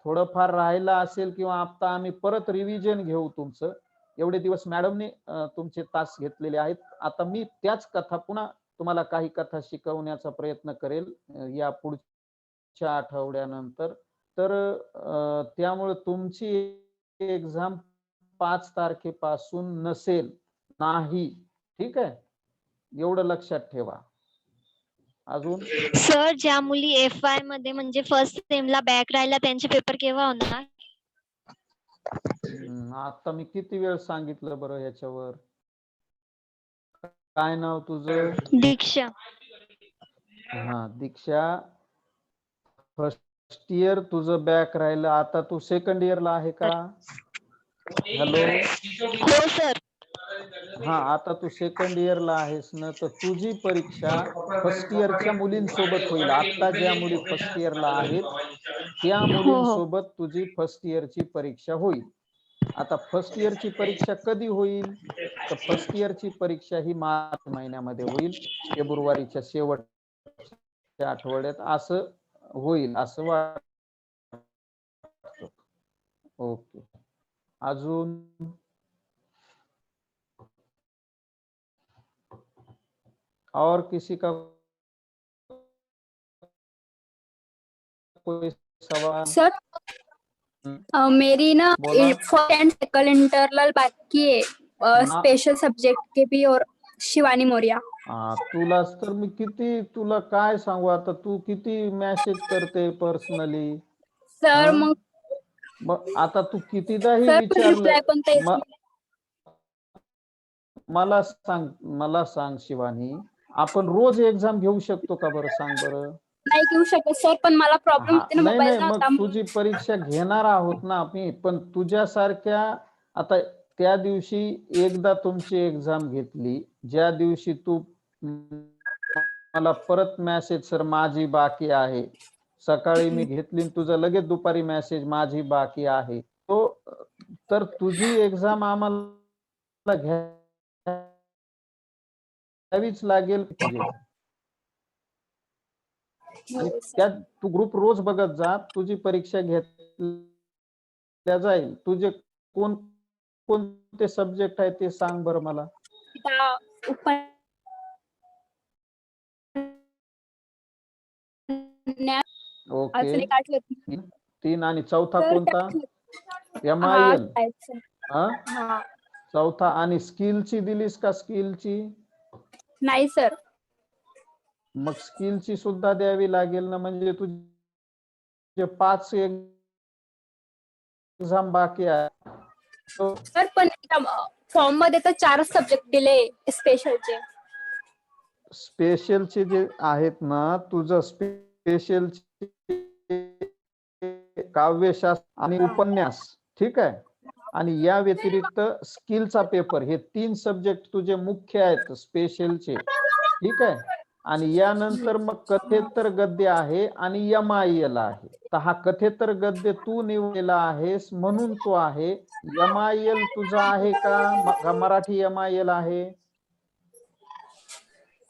Speaker 2: थोडंफार राहिलं असेल किंवा आता आम्ही परत रिव्हिजन घेऊ तुमचं। एवढे दिवस मॅडमने तुमचे तास घेतलेले आहेत, आता मी त्याच कथा पुन्हा तुम्हाला काही कथा शिकवण्याचा प्रयत्न करेल या पुढच्या आठवड्यानंतर। तर त्यामुळे तुमची एक्झाम 5 तारखेपासून नसेल नाही, ठीक आहे? एवढं लक्षात ठेवा। अजून
Speaker 5: सर, ज्या मुली FY मध्ये म्हणजे फर्स्ट सेमला बॅक राहिला त्यांचे पेपर केव्हा होणार?
Speaker 2: आता मी किती वेळ सांगितलं बरं याच्यावर? काय नाव तुझं?
Speaker 5: दीक्षा।
Speaker 2: हा, दीक्षा, फर्स्ट इयर तुझं बॅक राहिलं, आता तू सेकंड इयरला आहे का? हॅलो?
Speaker 5: हो सर।
Speaker 2: हा, आता तू सेकंड इयरला आहेस ना, तर तुझी परीक्षा फर्स्ट इयरच्या मुलींसोबत होईल। आता ज्या मुली फर्स्ट इयरला आहेत त्या मुलींसोबत तुझी फर्स्ट इयरची परीक्षा होईल। आता फर्स्ट इयरची परीक्षा कधी होईल? तर फर्स्ट इयरची परीक्षा ही मार्च महिन्यामध्ये होईल, फेब्रुवारीच्या शेवटच्या आठवड्यात असं होईल असं वाटतं। ओके, अजून और किसी का कोई सवाल?
Speaker 7: सर, मेरी ना फर्स्ट एंड सेकंड इंटरनल बाकी है, स्पेशल सब्जेक्ट के भी। और शिवानी मौर्य।
Speaker 2: तुला तर मी किती तुला काय सांगू, आता तू किती मेसेज करते पर्सनली
Speaker 7: सर
Speaker 2: मग आता तू कितीदाही
Speaker 7: सर
Speaker 2: विचारलं
Speaker 7: रिप्लाय पण तेच
Speaker 2: मला सांग शिवानी, आपण रोज एक्झाम घेऊ शकतो का बरं? सांग बरं।
Speaker 7: नाही घेऊ शकत सर, पण मला प्रॉब्लेम होते ना
Speaker 2: नाही
Speaker 7: मोबाईल
Speaker 2: मग तुझी परीक्षा घेणार आहोत ना आम्ही, पण तुझ्यासारख्या आता त्या दिवशी एकदा तुमची एक्झाम घेतली, ज्या दिवशी तू मला परत मेसेज सर माझी बाकी आहे, सकाळी मी घेतली तुझं लगेच दुपारी मेसेज माझी बाकी आहे, तो तर तुझी एक्झाम आम्हाला घ्यावीच लागेल। त्या तू ग्रुप रोज बघत जा, तुझी परीक्षा घेतल्या जाईल। तुझे कोणते सब्जेक्ट आहे ते सांग बरं मला। ओके, 3 आणि चौथा कोणता? MIL। चौथा, आणि स्किलची दिलीस का? स्किलची
Speaker 7: नाही सर।
Speaker 2: मग स्किलची सुद्धा द्यावी लागेल ना, म्हणजे तुझे 5 एक्झाम बाकी आहे.
Speaker 7: सर पण फॉर्म मध्ये तर 4 सब्जेक्ट दिले स्पेशलचे.
Speaker 2: स्पेशलचे जे आहेत ना, तुझं स्पेशल काव्यशास्त्र आणि उपन्यास, ठीक आहे, आणि या व्यतिरिक्त स्किलचा पेपर, हे 3 सब्जेक्ट तुझे मुख्य आहेत स्पेशलचे, ठीक आहे. आणि यानंतर मग कथेतर गद्य आहे आणि MIL आहे. तर हा कथेतर गद्य तू निवडलेला आहेस म्हणून तो आहे. MIL तुझा आहे का मराठी MIL आहे?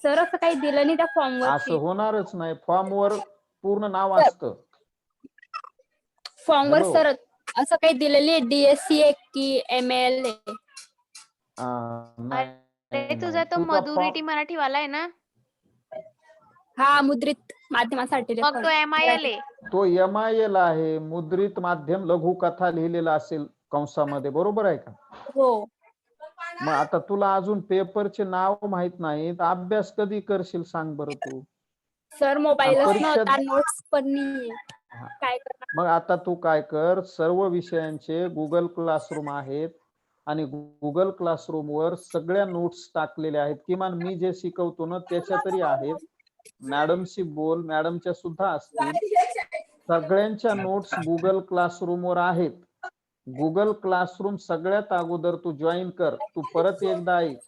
Speaker 7: सर असं काही दिलं नाही त्या फॉर्म
Speaker 2: असं
Speaker 7: वरती.
Speaker 2: होणारच नाही, फॉर्मवर पूर्ण नाव असतं.
Speaker 7: फॉर्म वर
Speaker 2: हॅलो.
Speaker 7: सर असं काही दिलेली DSC आहे की ML आहे?
Speaker 2: नाही,
Speaker 3: तुझा तो
Speaker 2: तुझा
Speaker 3: मधुरिटी मराठी वाला आहे ना?
Speaker 7: हा, मुद्रित माध्यमासाठी.
Speaker 3: मग तो MIL आहे.
Speaker 2: तो MIL आहे, मुद्रित माध्यम लघुकथा लिहिलेला असेल कंसामध्ये, बरोबर आहे का?
Speaker 7: हो.
Speaker 2: मग आता तुला अजून पेपरचे नाव माहित नाही, तर अभ्यास कधी करशील सांग बरं तू?
Speaker 7: सर मोबाईलच
Speaker 2: परीक्षा
Speaker 7: नव्हता, नोट्स पण नाही. काय करणार?
Speaker 2: मग आता तू काय कर, सर्व विषयांचे गुगल क्लासरूम आहेत आणि गुगल क्लासरूम वर सगळ्या नोट्स टाकलेल्या आहेत. किमान मी जे शिकवतो ना त्याच्या तरी आहेत. मॅडमशी बोल, मॅडमच्या सुद्धा असतील. सगळ्यांच्या नोट्स गुगल क्लासरूम वर आहेत. गुगल क्लासरूम सगळ्यात अगोदर तू जॉईन कर. तू परत एकदा ऐक.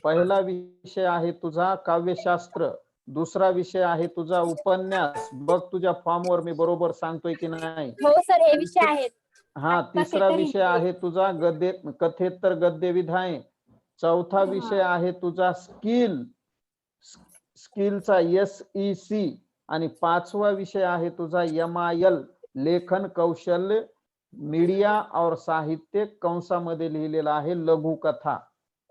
Speaker 2: पहिला विषय आहे तुझा काव्यशास्त्र, दुसरा विषय आहे तुझा उपन्यास. बघ तुझ्या फॉर्मवर मी बरोबर सांगतोय की नाही?
Speaker 7: हो सर, हे विषय आहेत.
Speaker 2: हा, तिसरा विषय आहे तुझा गद्य कथेतर गद्य विधाय. चौथा विषय आहे तुझा स्किलचा SEC आणि 5वा विषय आहे तुझा MIL लेखन कौशल्य मीडिया और साहित्य कंसामध्ये लिहिलेला आहे लघुकथा.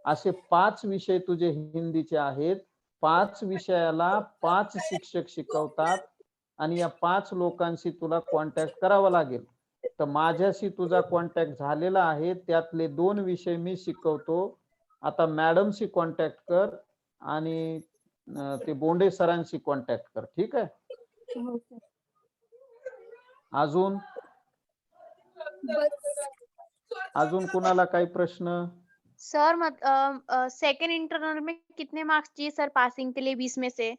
Speaker 2: असे 5 विषय तुझे हिंदीचे आहेत. 5 विषयाला 5 शिक्षक शिकवतात आणि या 5 लोकांशी तुला कॉन्टॅक्ट करावा लागेल. तर माझ्याशी तुझा कॉन्टॅक्ट झालेला आहे, त्यातले 2 विषय मी शिकवतो. आता मॅडमशी कॉन्टॅक्ट कर आणि ते बोंडे सरांशी कॉन्टॅक्ट कर, ठीक आहे? अजून कुणाला काही प्रश्न?
Speaker 3: सर सेकेंड इंटरनल में कितने मार्क्स चाहिए सर पासिंग के लिए 20 में से?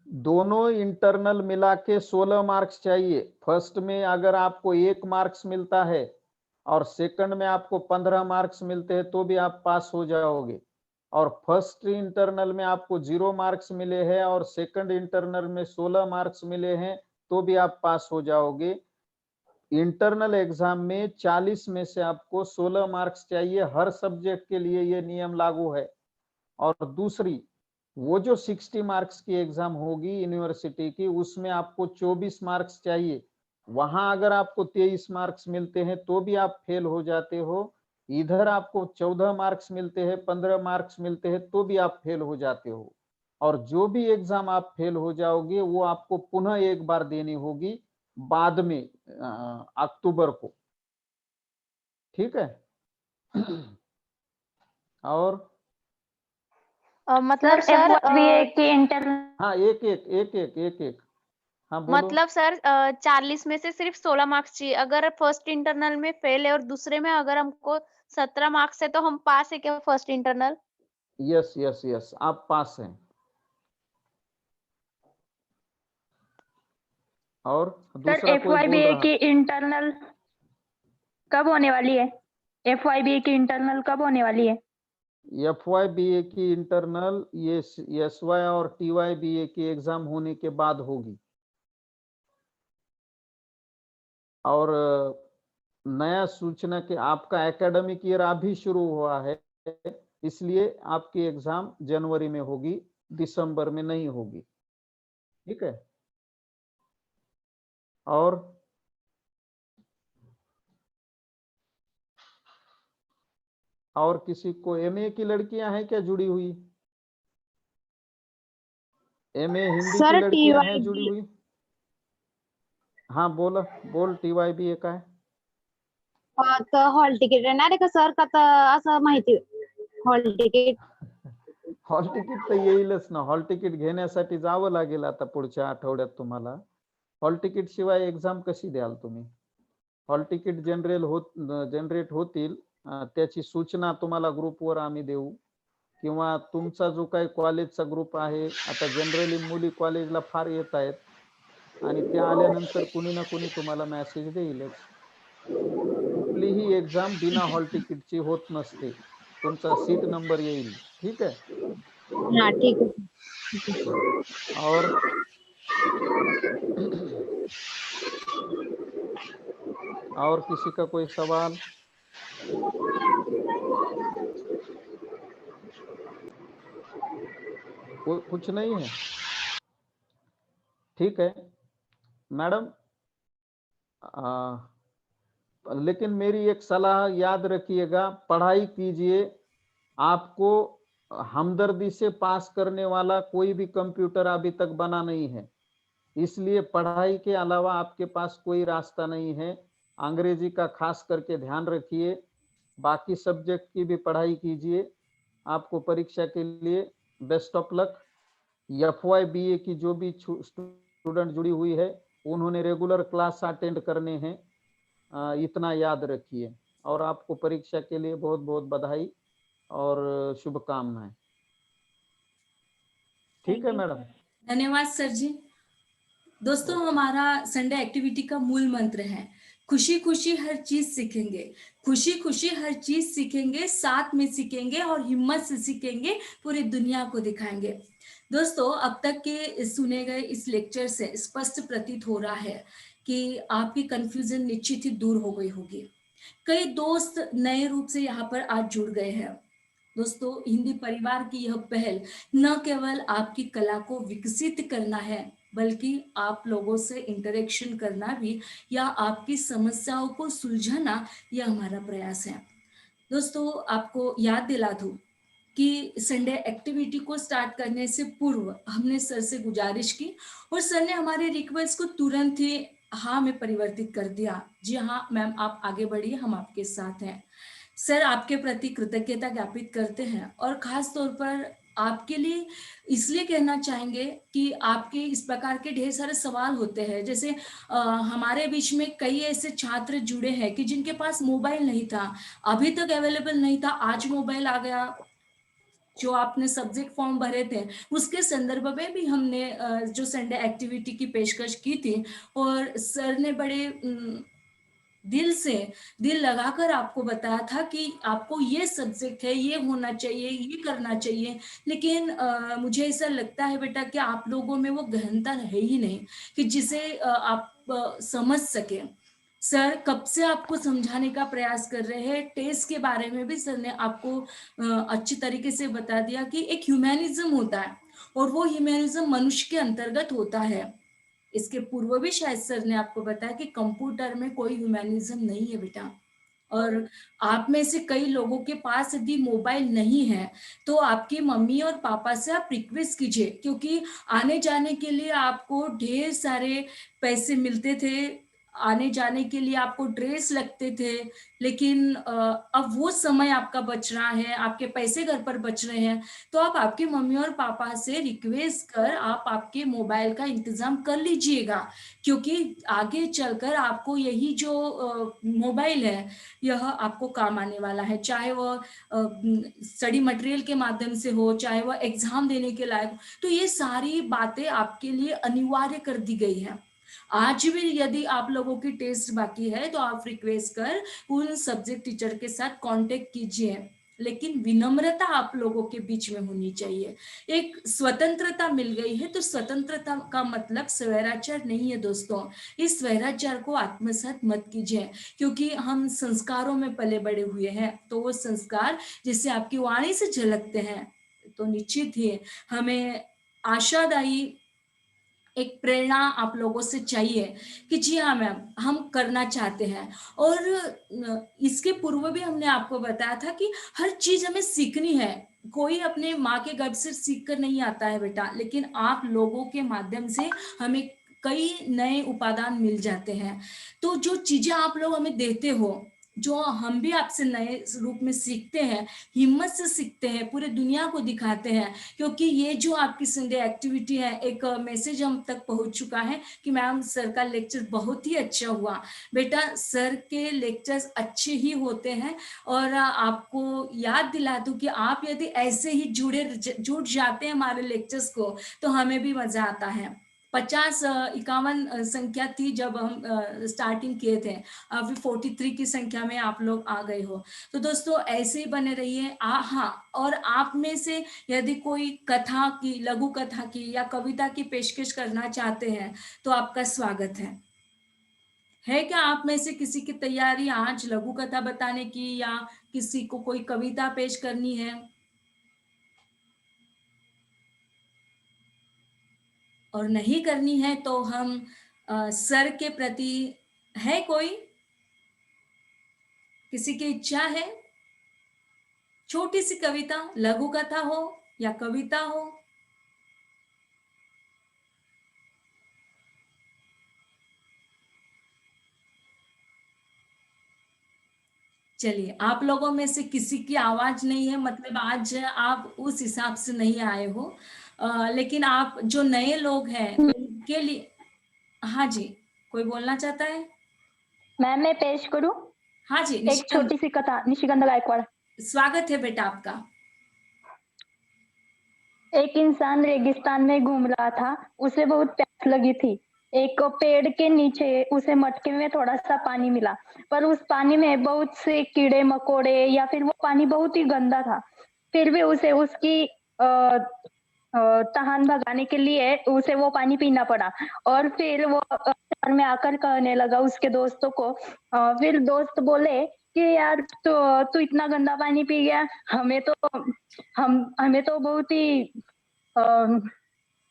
Speaker 2: दोनों इंटरनल मिला के 16 मार्क्स चाहिए। फर्स्ट में अगर आपको 1 मार्क्स मिलता है और सेकंड में आपको 15 मार्क्स मिलते हैं तो भी आप पास हो जाओगे। और फर्स्ट इंटरनल में आपको 0 मार्क्स मिले हैं और सेकंड इंटरनल में 16 मार्क्स मिले हैं तो भी आप पास हो जाओगे। इंटरनल एग्जाम में 40 में से आपको 16 मार्क्स चाहिए, हर सब्जेक्ट के लिए ये नियम लागू है। और दूसरी, वो जो 60 मार्क्स की एग्जाम होगी यूनिवर्सिटी की, उसमें आपको 24 मार्क्स चाहिए। वहां अगर आपको 23 मार्क्स मिलते हैं तो भी आप फेल हो जाते हो। इधर आपको 14 मार्क्स मिलते हैं, 15 मार्क्स मिलते हैं तो भी आप फेल हो जाते हो। और जो भी एग्जाम आप फेल हो जाओगे वो आपको पुनः एक बार देनी होगी बाद में अक्टूबर को, ठीक है? और
Speaker 3: मतलब सर
Speaker 6: FYBA की इंटरनल,
Speaker 2: हाँ, एक हाँ बोलो।
Speaker 3: मतलब सर 40 में से सिर्फ 16 मार्क्स चाहिए। अगर फर्स्ट इंटरनल में फेल है और दूसरे में अगर हमको 17 मार्क्स है तो हम पास है क्या फर्स्ट इंटरनल?
Speaker 2: यस, आप पास हैं। और दूसरा कोई बोल
Speaker 6: FYBA
Speaker 2: रहा?
Speaker 6: की इंटरनल कब होने वाली है? FYBA की इंटरनल कब होने वाली है?
Speaker 2: FYBA की इंटरनल ये SY और TYBA की एग्जाम होने के बाद होगी। और नया सूचना कि आपका एकेडमिक ईयर अभी शुरू हुआ है, इसलिए आपकी एग्जाम जनवरी में होगी, दिसंबर में नहीं होगी, ठीक है? और किसी को MA की लड़कियां हैं क्या जुड़ी हुई? MA हिंदी की लड़कियां हैं जुड़ी हुई? हाँ बोल TYBA का है?
Speaker 8: तर हॉल तिकीट येणार आहे का सर? का तर असं माहिती हॉल तिकीट
Speaker 2: हॉल तिकीट तर येईलच ना. हॉल तिकीट घेण्यासाठी जावं लागेल आता पुढच्या आठवड्यात तुम्हाला. हॉल तिकीट शिवाय एक्झाम कशी द्याल तुम्ही? हॉल तिकीट जनरेट होतील, त्याची सूचना तुम्हाला ग्रुपवर आम्ही देऊ, किंवा तुमचा जो काही कॉलेजचा ग्रुप आहे, आता जनरली मुली कॉलेजला फार येत आहेत आणि त्या आल्यानंतर कुणी ना कुणी तुम्हाला मेसेज देईलच. कुठलीही एक्झाम बिना हॉल तिकीटची होत नसते. तुमचा सीट नंबर येईल. ठीक है?
Speaker 5: हाँ ठीक है।
Speaker 2: और और किसी का कोई सवाल? कुछ नहीं है? ठीक है मैडम, लेकिन मेरी एक सलाह याद रखिएगा, पढ़ाई कीजिए। आपको हमदर्दी से पास करने वाला कोई भी कंप्यूटर अभी तक बना नहीं है, इसलिए पढ़ाई के अलावा आपके पास कोई रास्ता नहीं है। अंग्रेजी का खास करके ध्यान रखिए, बाकी सब्जेक्ट की भी पढ़ाई कीजिए। आपको परीक्षा के लिए बेस्ट ऑफ लक। FYBA की जो भी स्टूडेंट जुड़ी हुई है, उन्होंने रेगुलर क्लास अटेंड करने हैं, इतना याद रखिए। और आपको परीक्षा के लिए बहुत बहुत बधाई और शुभकामनाएं। ठीक है मैडम?
Speaker 1: धन्यवाद सर जी। दोस्तों, हमारा संडे एक्टिविटी का मूल मंत्र है खुशी खुशी हर चीज सीखेंगे। खुशी खुशी हर चीज सीखेंगे, साथ में सीखेंगे और हिम्मत से सीखेंगे, पूरी दुनिया को दिखाएंगे। दोस्तों, अब तक के सुने गए इस लेक्चर से स्पष्ट प्रतीत हो रहा है कि आपकी कंफ्यूजन निश्चित ही दूर हो गई होगी। कई दोस्त नए रूप से यहाँ पर आज जुड़ गए हैं। दोस्तों, हिंदी परिवार की यह पहल न केवल आपकी कला को विकसित करना है, बल्कि आप लोगों से इंटरेक्शन करना भी या आपकी समस्याओं को सुलझाना, यह हमारा प्रयास है। दोस्तों, आपको याद दिला दूं कि संडे एक्टिविटी को स्टार्ट करने से पूर्व हमने सर से गुजारिश की और सर ने हमारे रिक्वेस्ट को तुरंत ही हाँ में परिवर्तित कर दिया। जी हाँ मैम, आप आगे बढ़िए, हम आपके साथ हैं। सर आपके प्रति कृतज्ञता ज्ञापित करते हैं और खास तौर पर आपके लिए इसलिए कहना चाहेंगे कि आपके इस प्रकार के ढेर सारे सवाल होते हैं। जैसे हमारे बीच में कई ऐसे छात्र जुड़े हैं कि जिनके पास मोबाइल नहीं था, अभी तक अवेलेबल नहीं था, आज मोबाइल आ गया। जो आपने सब्जेक्ट फॉर्म भरे थे उसके संदर्भ में भी हमने जो संडे एक्टिविटी की पेशकश की थी और सर ने बड़े दिल लगाकर आपको बताया था कि आपको ये सब्जेक्ट है, ये होना चाहिए, ये करना चाहिए। लेकिन मुझे ऐसा लगता है बेटा कि आप लोगों में वो गहनता है ही नहीं कि जिसे आप समझ सके। सर कब से आपको समझाने का प्रयास कर रहे हैं। टेस्ट के बारे में भी सर ने आपको अच्छी तरीके से बता दिया कि एक ह्यूमैनिज्म होता है और वो ह्यूमैनिज्म मनुष्य के अंतर्गत होता है। इसके पूर्व भी शायद सर ने आपको बताया कि कंप्यूटर में कोई ह्यूमैनिज्म नहीं है बेटा। और आप में से कई लोगों के पास यदि मोबाइल नहीं है तो आपकी मम्मी और पापा से आप रिक्वेस्ट कीजिए, क्योंकि आने जाने के लिए आपको ढेर सारे पैसे मिलते थे, आने जाने के लिए आपको ड्रेस लगते थे, लेकिन अब वो समय आपका बच रहा है, आपके पैसे घर पर बच रहे हैं, तो आप आपके मम्मी और पापा से रिक्वेस्ट कर आप आपके मोबाइल का इंतजाम कर लीजिएगा, क्योंकि आगे चलकर आपको यही जो मोबाइल है यह आपको काम आने वाला है। चाहे वह स्टडी मटेरियल के माध्यम से हो, चाहे वह एग्जाम देने के लायक, तो ये सारी बातें आपके लिए अनिवार्य कर दी गई है। आज भी यदि आप लोगों की टेस्ट बाकी है तो आप रिक्वेस्ट कर उन सब्जेक्ट टीचर के साथ कांटेक्ट कीजिए, लेकिन विनम्रता आप लोगों के बीच में होनी चाहिए। एक स्वतंत्रता मिल गई है तो स्वतंत्रता का मतलब स्वैराचार नहीं है दोस्तों। इस स्वैराचार को आत्मसात मत कीजिए, क्योंकि हम संस्कारों में पले बड़े हुए हैं, तो वो संस्कार जिससे आपकी वाणी से झलकते हैं, तो निश्चित ही हमें आशादायी एक प्रेरणा आप लोगों से चाहिए कि जी हाँ मैम, हम करना चाहते हैं। और इसके पूर्व भी हमने आपको बताया था कि हर चीज हमें सीखनी है। कोई अपने माँ के गर्भ से सीख कर नहीं आता है बेटा, लेकिन आप लोगों के माध्यम से हमें कई नए उपादान मिल जाते हैं। तो जो चीजें आप लोग हमें देते हो, जो हम भी आपसे नए रूप में सीखते हैं, हिम्मत से सीखते हैं, पूरे दुनिया को दिखाते हैं, क्योंकि ये जो आपकी संडे एक्टिविटी है, एक मैसेज हम तक पहुंच चुका है कि मैम सर का लेक्चर बहुत ही अच्छा हुआ। बेटा सर के लेक्चर्स अच्छे ही होते हैं, और आपको याद दिला दूं कि आप यदि ऐसे ही जुड़ जाते हैं हमारे लेक्चर्स को, तो हमें भी मजा आता है। 51 संख्या थी जब हम स्टार्टिंग किए थे, अभी 43 की संख्या में आप लोग आ गए हो। तो दोस्तों ऐसे ही बने रहिए। हाँ, और आप में से यदि कोई कथा की, लघु कथा की या कविता की पेशकश करना चाहते हैं तो आपका स्वागत है क्या आप में से किसी की तैयारी आज लघु कथा बताने की, या किसी को कोई कविता पेश करनी है? और नहीं करनी है तो हम सर के प्रति, है कोई, किसी की इच्छा है? छोटी सी कविता, लघु कथा हो या कविता हो। चलिए, आप लोगों में से किसी की आवाज नहीं है, मतलब आज आप उस हिसाब से नहीं आए हो, लेकिन आप जो नए लोग हैं उनके लिए। हाँ जी, कोई बोलना चाहता है?
Speaker 6: मैम मैं पेश करूं?
Speaker 1: हाँ जी,
Speaker 6: एक छोटी सी कथा, निशिगंधा गायकवाड़।
Speaker 1: स्वागत है बेटा आपका।
Speaker 6: एक इंसान रेगिस्तान में घूम रहा था, उसे बहुत प्यास लगी थी। एक पेड़ के नीचे उसे मटके में थोड़ा सा पानी मिला, पर उस पानी में बहुत से कीड़े मकोड़े, या फिर वो पानी बहुत ही गंदा था। फिर भी उसे उसकी तहान भगाने के लिए उसे वो पानी पीना पड़ा। और फिर वो शहर में आकर कहने लगा उसके दोस्तों को। फिर दोस्त बोले कि यार तू इतना गंदा पानी पी गया, हमें तो बहुत ही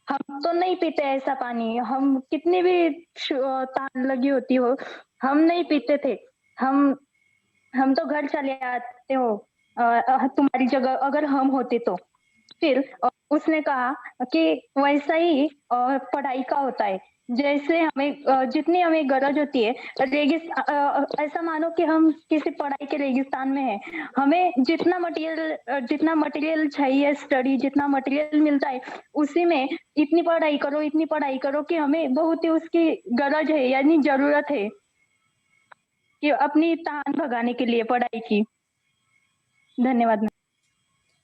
Speaker 6: हम तो नहीं पीते ऐसा पानी, हम कितनी भी तहान लगी होती हो हम नहीं पीते थे, हम तो घर चले आते हो तुम्हारी जगह अगर हम होते तो। फिर उसने कहा कि वैसा ही पढ़ाई का होता है, जैसे हमें जितनी हमें गरज होती है ऐसा मानो कि हम किसी पढ़ाई के रेगिस्तान में हैं, हमें जितना मटेरियल चाहिए, स्टडी जितना मटेरियल मिलता है उसी में इतनी पढ़ाई करो कि हमें बहुत ही उसकी गरज है, यानी जरूरत है कि अपनी तहान भगाने के लिए पढ़ाई की। धन्यवाद।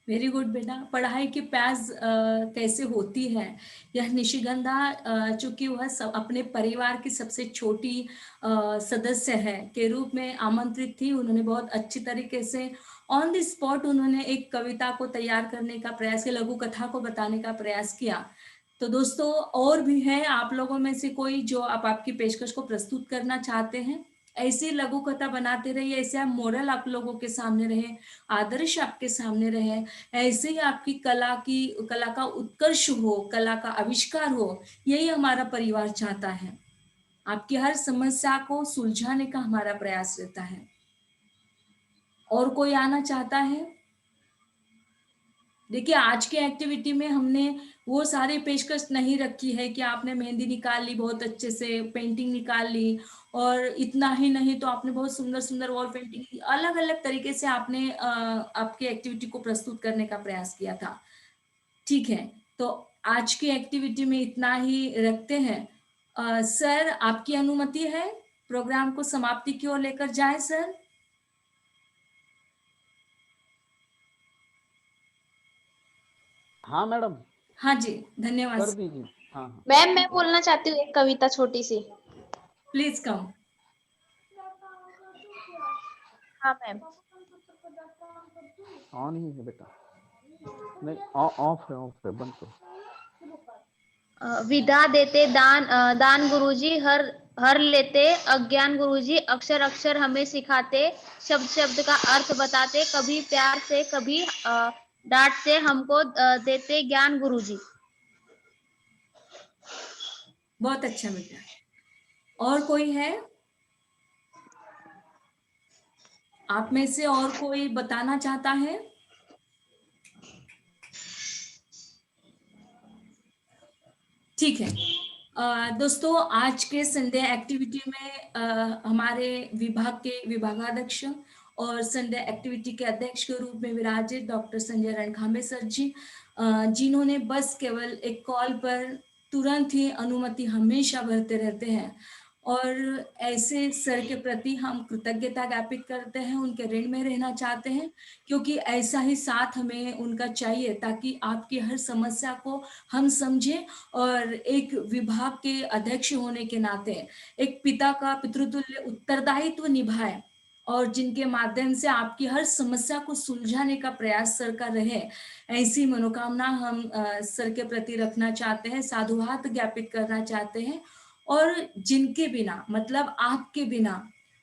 Speaker 1: वेरी गुड बेटा। पढ़ाई की प्यास कैसे होती है, यह निशिगंधा चूंकि वह अपने परिवार की सबसे छोटी सदस्य है के रूप में आमंत्रित थी, उन्होंने बहुत अच्छी तरीके से ऑन द स्पॉट उन्होंने एक कविता को तैयार करने का प्रयास किया, लघु कथा को बताने का प्रयास किया। तो दोस्तों और भी है आप लोगों में से कोई जो आप आपकी पेशकश को प्रस्तुत करना चाहते हैं? ऐसे लघु कथा बनाते रहिए, ऐसे आप मोरल आप लोगों के सामने रहे, आदर्श आपके सामने रहे, ऐसे ही आपकी कला का उत्कर्ष हो, कला का आविष्कार हो, यही हमारा परिवार चाहता है। आपकी हर समस्या को सुलझाने का हमारा प्रयास रहता है। और कोई आना चाहता है? देखिए आज के एक्टिविटी में हमने वो सारी पेशकश नहीं रखी है कि आपने मेहंदी निकाल ली, बहुत अच्छे से पेंटिंग निकाल ली, और इतना ही नहीं तो आपने बहुत सुंदर सुंदर वॉल पेंटिंग, अलग अलग तरीके से आपने आपकी एक्टिविटी को प्रस्तुत करने का प्रयास किया था। ठीक है, तो आज की एक्टिविटी में इतना ही रखते हैं। सर आपकी अनुमति है प्रोग्राम को समाप्ति की ओर लेकर जाए? सर
Speaker 2: हाँ मैडम।
Speaker 1: हाँ जी, धन्यवाद।
Speaker 2: कर दीजिए। हाँ हाँ
Speaker 3: मैम मैं बोलना चाहती हूँ एक कविता छोटी सी।
Speaker 1: Please come.
Speaker 3: हाँ मैम।
Speaker 2: ऑन ही है बेटा, नहीं ऑफ है, बंद करो।
Speaker 3: विधा देते दान गुरुजी, हर लेते अज्ञान गुरुजी, अक्षर अक्षर हमें सिखाते, शब्द शब्द का अर्थ बताते, कभी प्यार से कभी डांट से हमको देते ज्ञान गुरुजी।
Speaker 1: बहुत अच्छा बेटा। और कोई है आप में से, और कोई बताना चाहता है? ठीक है, दोस्तों, आज के संडे एक्टिविटी में हमारे विभाग के विभागाध्यक्ष और संडे एक्टिविटी के अध्यक्ष के रूप में विराजित डॉक्टर संजय रणखांबे सर जी, जिन्होंने बस केवल एक कॉल पर तुरंत ही अनुमति हमेशा भरते रहते हैं, और ऐसे सर के प्रति हम कृतज्ञता ज्ञापित करते हैं, उनके ऋण में रहना चाहते हैं, क्योंकि ऐसा ही साथ हमें उनका चाहिए ताकि आपकी हर समस्या को हम समझें और एक विभाग के अध्यक्ष होने के नाते एक पिता का पितृतुल्य उत्तरदायित्व निभाए और जिनके माध्यम से आपकी हर समस्या को सुलझाने का प्रयास सर का रहे, ऐसी मनोकामना हम सर के प्रति रखना चाहते हैं, साधुवाद ज्ञापित करना चाहते हैं। और जिनके बिना, मतलब आपके बिना,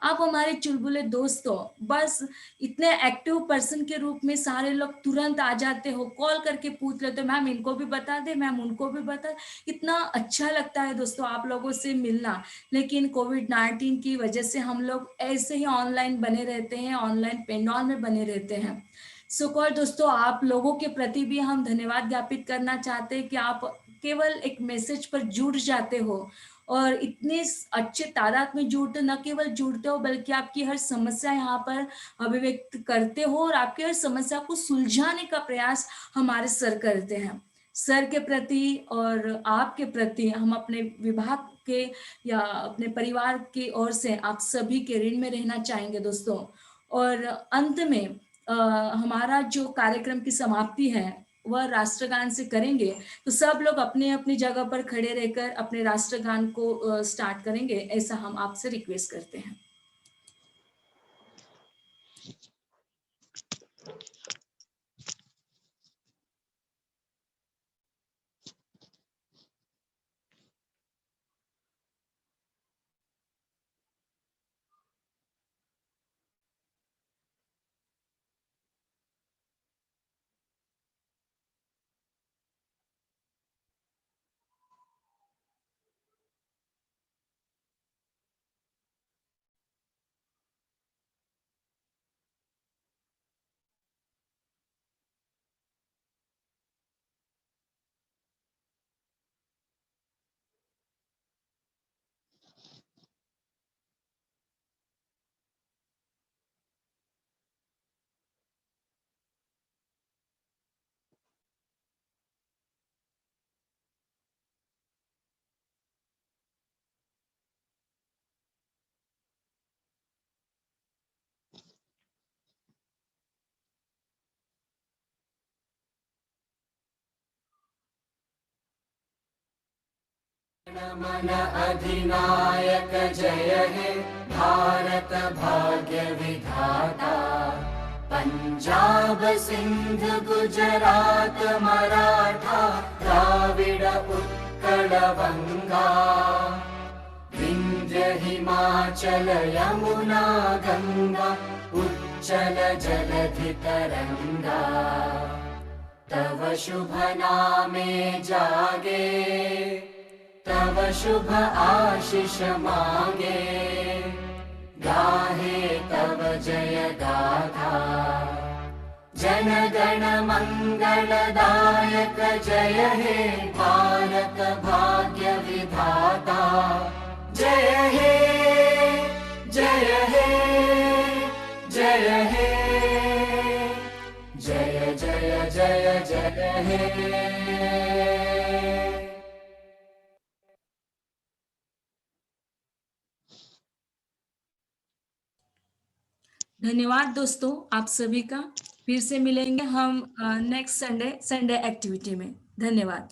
Speaker 1: आप हमारे चुलबुले दोस्तों, बस इतने एक्टिव पर्सन के रूप में सारे लोग तुरंत आ जाते हो, कॉल करके पूछ लेते हो, मैम इनको भी बता दे, मैम उनको भी बता। इतना अच्छा लगता है दोस्तों आप लोगों से मिलना, लेकिन कोविड-19 की वजह से हम लोग ऐसे ही ऑनलाइन बने रहते हैं, ऑनलाइन पेंडॉल में बने रहते हैं। सो दोस्तों, आप लोगों के प्रति भी हम धन्यवाद ज्ञापित करना चाहते हैं कि आप केवल एक मैसेज पर जुड़ जाते हो और इतने अच्छे तादाद में जुड़ते, न केवल जुड़ते हो बल्कि आपकी हर समस्या यहाँ पर अभिव्यक्त करते हो और आपकी हर समस्या को सुलझाने का प्रयास हमारे सर करते हैं। सर के प्रति और आपके प्रति हम अपने विभाग के या अपने परिवार की ओर से आप सभी के ऋण में रहना चाहेंगे दोस्तों। और अंत में हमारा जो कार्यक्रम की समाप्ति है वह राष्ट्रगान से करेंगे, तो सब लोग अपने अपनी जगह पर खड़े रहकर अपने राष्ट्रगान को स्टार्ट करेंगे, ऐसा हम आपसे रिक्वेस्ट करते हैं।
Speaker 8: मन अधिनायक जय हे भारत भाग्य विधाता, पंजाब सिंध गुजरात मराठा द्राविड़ उत्कल बंगा, विंध्य हिमाचल यमुना गंगा उच्चल जलधि तरंगा, तव शुभ नामे जागे तव शुभ आशीष मांगे, गाहे तव जय गाथा, जन गण मंगलदायक जय हे भारत भाग्य विधाता, जय हे जय हे जय हे जय जय जय जय हे।
Speaker 1: धन्यवाद दोस्तों आप सभी का। फिर से मिलेंगे हम नेक्स्ट संडे एक्टिविटी में। धन्यवाद।